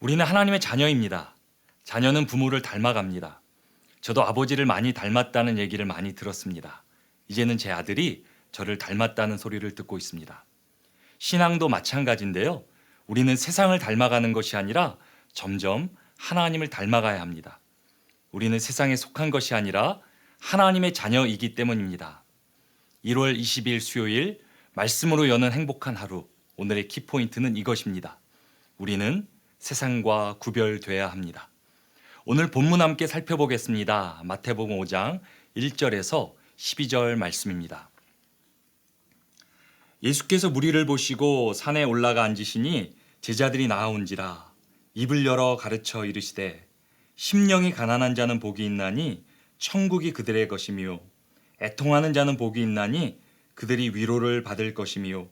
우리는 하나님의 자녀입니다. 자녀는 부모를 닮아갑니다. 저도 아버지를 많이 닮았다는 얘기를 많이 들었습니다. 이제는 제 아들이 저를 닮았다는 소리를 듣고 있습니다. 신앙도 마찬가지인데요. 우리는 세상을 닮아가는 것이 아니라 점점 하나님을 닮아가야 합니다. 우리는 세상에 속한 것이 아니라 하나님의 자녀이기 때문입니다. 1월 20일 수요일 말씀으로 여는 행복한 하루. 오늘의 키포인트는 이것입니다. 우리는 세상과 구별돼야 합니다. 오늘 본문 함께 살펴보겠습니다. 마태복음 5장 1절에서 12절 말씀입니다. 예수께서 무리를 보시고 산에 올라가 앉으시니 제자들이 나아온지라 입을 열어 가르쳐 이르시되 심령이 가난한 자는 복이 있나니 천국이 그들의 것이며 애통하는 자는 복이 있나니 그들이 위로를 받을 것이며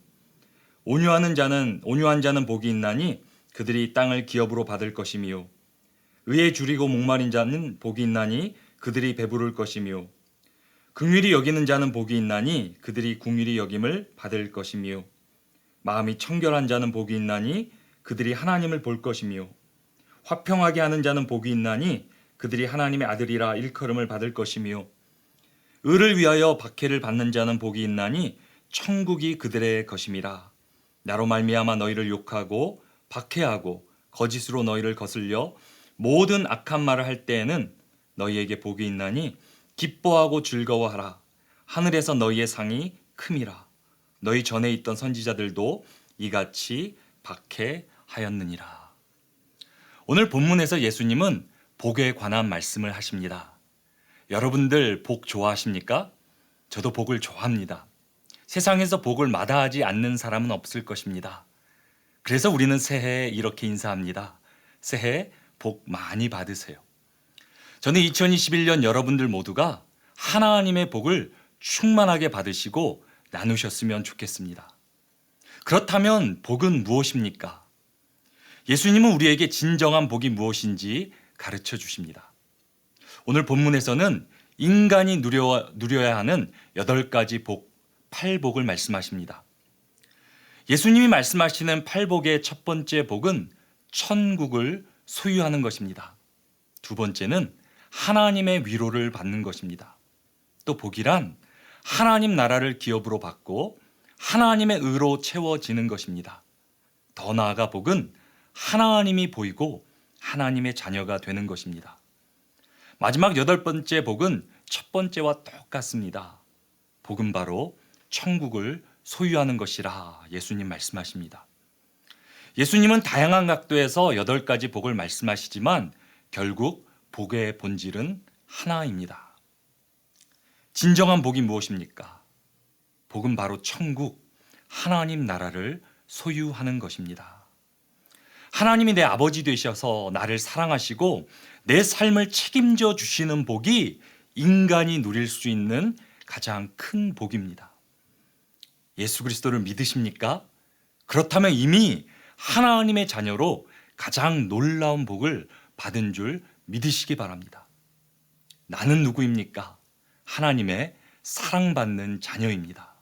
온유한 자는 복이 있나니 그들이 땅을 기업으로 받을 것이며 의에 줄이고 목마른 자는 복이 있나니 그들이 배부를 것이며 긍휼히 여기는 자는 복이 있나니 그들이 긍휼히 여김을 받을 것이며 마음이 청결한 자는 복이 있나니 그들이 하나님을 볼 것이며 화평하게 하는 자는 복이 있나니 그들이 하나님의 아들이라 일컬음을 받을 것이며 의를 위하여 박해를 받는 자는 복이 있나니 천국이 그들의 것임이라. 나로 말미암아 너희를 욕하고 박해하고 거짓으로 너희를 거슬려 모든 악한 말을 할 때에는 너희에게 복이 있나니 기뻐하고 즐거워하라. 하늘에서 너희의 상이 큼이라. 너희 전에 있던 선지자들도 이같이 박해하였느니라. 오늘 본문에서 예수님은 복에 관한 말씀을 하십니다. 여러분들 복 좋아하십니까? 저도 복을 좋아합니다. 세상에서 복을 마다하지 않는 사람은 없을 것입니다. 그래서 우리는 새해에 이렇게 인사합니다. 새해 복 많이 받으세요. 저는 2021년 여러분들 모두가 하나님의 복을 충만하게 받으시고 나누셨으면 좋겠습니다. 그렇다면 복은 무엇입니까? 예수님은 우리에게 진정한 복이 무엇인지 가르쳐 주십니다. 오늘 본문에서는 인간이 누려야 하는 8가지 복, 8복을 말씀하십니다. 예수님이 말씀하시는 8복의 첫 번째 복은 천국을 소유하는 것입니다. 두 번째는 하나님의 위로를 받는 것입니다. 또 복이란 하나님 나라를 기업으로 받고 하나님의 의로 채워지는 것입니다. 더 나아가 복은 하나님이 보이고 하나님의 자녀가 되는 것입니다. 마지막 8번째 복은 첫 번째와 똑같습니다. 복은 바로 천국을 소유하는 것이라 예수님 말씀하십니다. 예수님은 다양한 각도에서 8가지 복을 말씀하시지만 결국 복의 본질은 하나입니다. 진정한 복이 무엇입니까? 복은 바로 천국, 하나님 나라를 소유하는 것입니다. 하나님이 내 아버지 되셔서 나를 사랑하시고 내 삶을 책임져 주시는 복이 인간이 누릴 수 있는 가장 큰 복입니다. 예수 그리스도를 믿으십니까? 그렇다면 이미 하나님의 자녀로 가장 놀라운 복을 받은 줄 믿으시기 바랍니다. 나는 누구입니까? 하나님의 사랑받는 자녀입니다.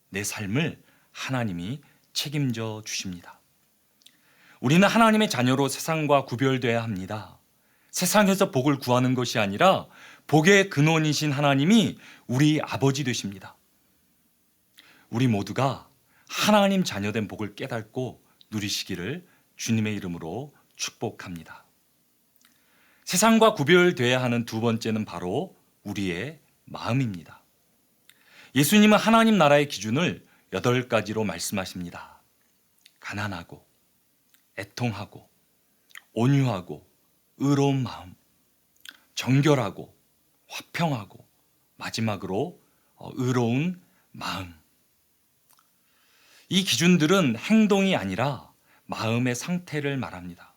내 삶을 하나님이 책임져 주십니다. 우리는 하나님의 자녀로 세상과 구별되어야 합니다. 세상에서 복을 구하는 것이 아니라 복의 근원이신 하나님이 우리 아버지 되십니다. 우리 모두가 하나님 자녀된 복을 깨닫고 누리시기를 주님의 이름으로 축복합니다. 세상과 구별되어야 하는 두 번째는 바로 우리의 마음입니다. 예수님은 하나님 나라의 기준을 8가지로 말씀하십니다. 가난하고 애통하고 온유하고 의로운 마음, 정결하고 화평하고 마지막으로 의로운 마음. 이 기준들은 행동이 아니라 마음의 상태를 말합니다.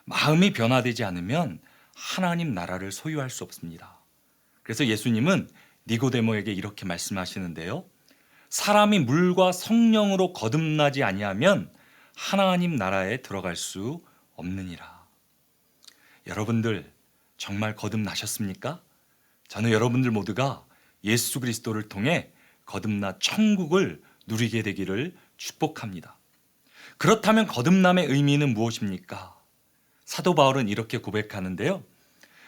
마음이 변화되지 않으면 하나님 나라를 소유할 수 없습니다. 그래서 예수님은 니고데모에게 이렇게 말씀하시는데요. 사람이 물과 성령으로 거듭나지 아니하면 하나님 나라에 들어갈 수 없느니라. 여러분들 정말 거듭나셨습니까? 저는 여러분들 모두가 예수 그리스도를 통해 거듭나 천국을 누리게 되기를 축복합니다. 그렇다면 거듭남의 의미는 무엇입니까? 사도 바울은 이렇게 고백하는데요.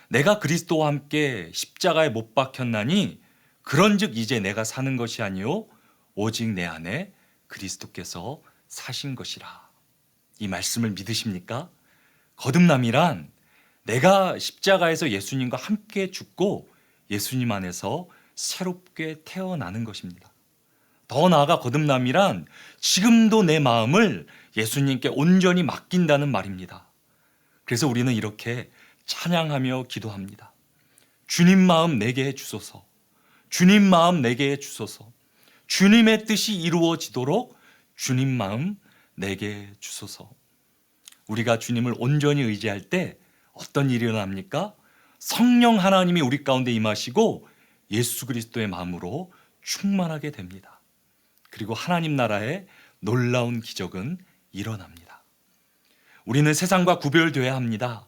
내가 그리스도와 함께 십자가에 못 박혔나니 그런즉 이제 내가 사는 것이 아니요 오직 내 안에 그리스도께서 사신 것이라. 이 말씀을 믿으십니까? 거듭남이란 내가 십자가에서 예수님과 함께 죽고 예수님 안에서 새롭게 태어나는 것입니다. 더 나아가 거듭남이란 지금도 내 마음을 예수님께 온전히 맡긴다는 말입니다. 그래서 우리는 이렇게 찬양하며 기도합니다. 주님 마음 내게 해 주소서. 주님 마음 내게 해 주소서. 주님의 뜻이 이루어지도록 주님 마음 내게 주소서. 우리가 주님을 온전히 의지할 때 어떤 일이 일어납니까? 성령 하나님이 우리 가운데 임하시고 예수 그리스도의 마음으로 충만하게 됩니다. 그리고 하나님 나라의 놀라운 기적은 일어납니다. 우리는 세상과 구별되어야 합니다.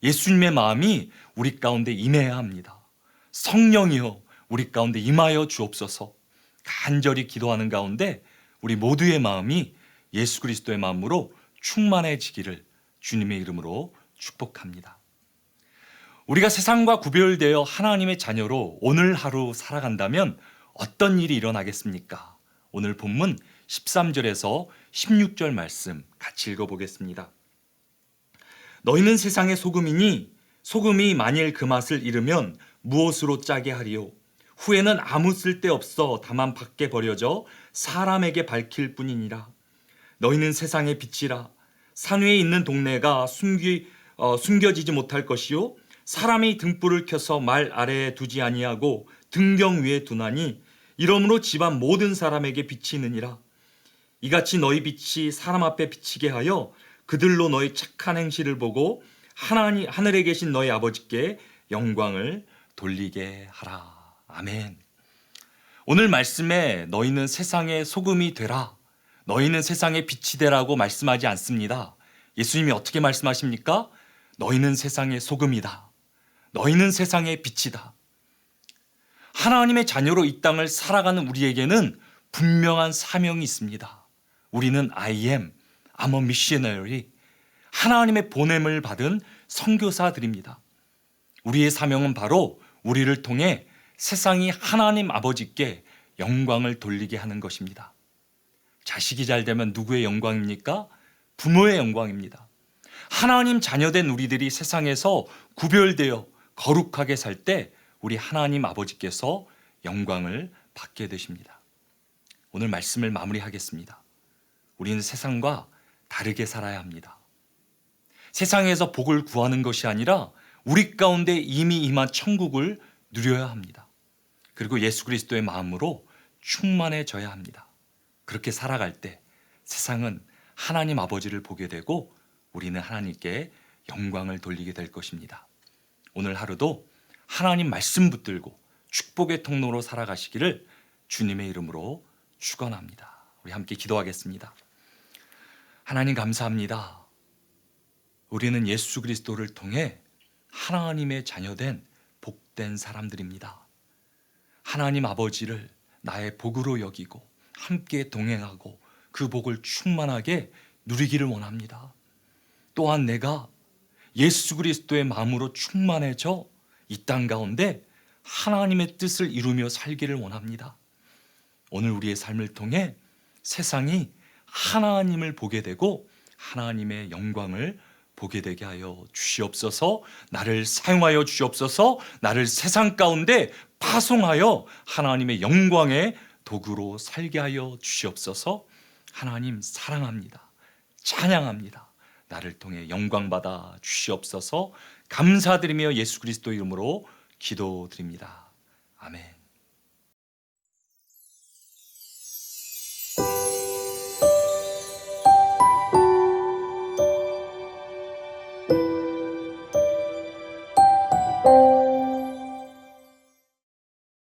예수님의 마음이 우리 가운데 임해야 합니다. 성령이여 우리 가운데 임하여 주옵소서. 간절히 기도하는 가운데 우리 모두의 마음이 예수 그리스도의 마음으로 충만해지기를 주님의 이름으로 축복합니다. 우리가 세상과 구별되어 하나님의 자녀로 오늘 하루 살아간다면 어떤 일이 일어나겠습니까? 오늘 본문 13절에서 16절 말씀 같이 읽어보겠습니다. 너희는 세상의 소금이니 소금이 만일 그 맛을 잃으면 무엇으로 짜게 하리요? 후에는 아무 쓸데없어 다만 밖에 버려져 사람에게 밝힐 뿐이니라. 너희는 세상의 빛이라. 산 위에 있는 동네가 숨겨지지 못할 것이요 사람이 등불을 켜서 말 아래에 두지 아니하고 등경 위에 두나니 이러므로 집안 모든 사람에게 비치느니라. 이같이 너희 빛이 사람 앞에 비치게 하여 그들로 너희 착한 행실을 보고 하늘에 계신 너희 아버지께 영광을 돌리게 하라. 아멘. 오늘 말씀에 너희는 세상의 소금이 되라, 너희는 세상의 빛이 되라고 말씀하지 않습니다. 예수님이 어떻게 말씀하십니까? 너희는 세상의 소금이다. 너희는 세상의 빛이다. 하나님의 자녀로 이 땅을 살아가는 우리에게는 분명한 사명이 있습니다. 우리는 I'm a missionary, 하나님의 보냄을 받은 선교사들입니다. 우리의 사명은 바로 우리를 통해 세상이 하나님 아버지께 영광을 돌리게 하는 것입니다. 자식이 잘 되면 누구의 영광입니까? 부모의 영광입니다. 하나님 자녀된 우리들이 세상에서 구별되어 거룩하게 살 때 우리 하나님 아버지께서 영광을 받게 되십니다. 오늘 말씀을 마무리하겠습니다. 우리는 세상과 다르게 살아야 합니다. 세상에서 복을 구하는 것이 아니라 우리 가운데 이미 임한 천국을 누려야 합니다. 그리고 예수 그리스도의 마음으로 충만해져야 합니다. 그렇게 살아갈 때 세상은 하나님 아버지를 보게 되고 우리는 하나님께 영광을 돌리게 될 것입니다. 오늘 하루도 하나님 말씀 붙들고 축복의 통로로 살아가시기를 주님의 이름으로 축원합니다. 우리 함께 기도하겠습니다. 하나님 감사합니다. 우리는 예수 그리스도를 통해 하나님의 자녀된 복된 사람들입니다. 하나님 아버지를 나의 복으로 여기고 함께 동행하고 그 복을 충만하게 누리기를 원합니다. 또한 내가 예수 그리스도의 마음으로 충만해져 이 땅 가운데 하나님의 뜻을 이루며 살기를 원합니다. 오늘 우리의 삶을 통해 세상이 하나님을 보게 되고 하나님의 영광을 보게 되게 하여 주시옵소서. 나를 사용하여 주시옵소서. 나를 세상 가운데 파송하여 하나님의 영광의 도구로 살게 하여 주시옵소서. 하나님 사랑합니다. 찬양합니다. 나를 통해 영광받아 주시옵소서. 감사드리며 예수 그리스도 이름으로 기도드립니다. 아멘.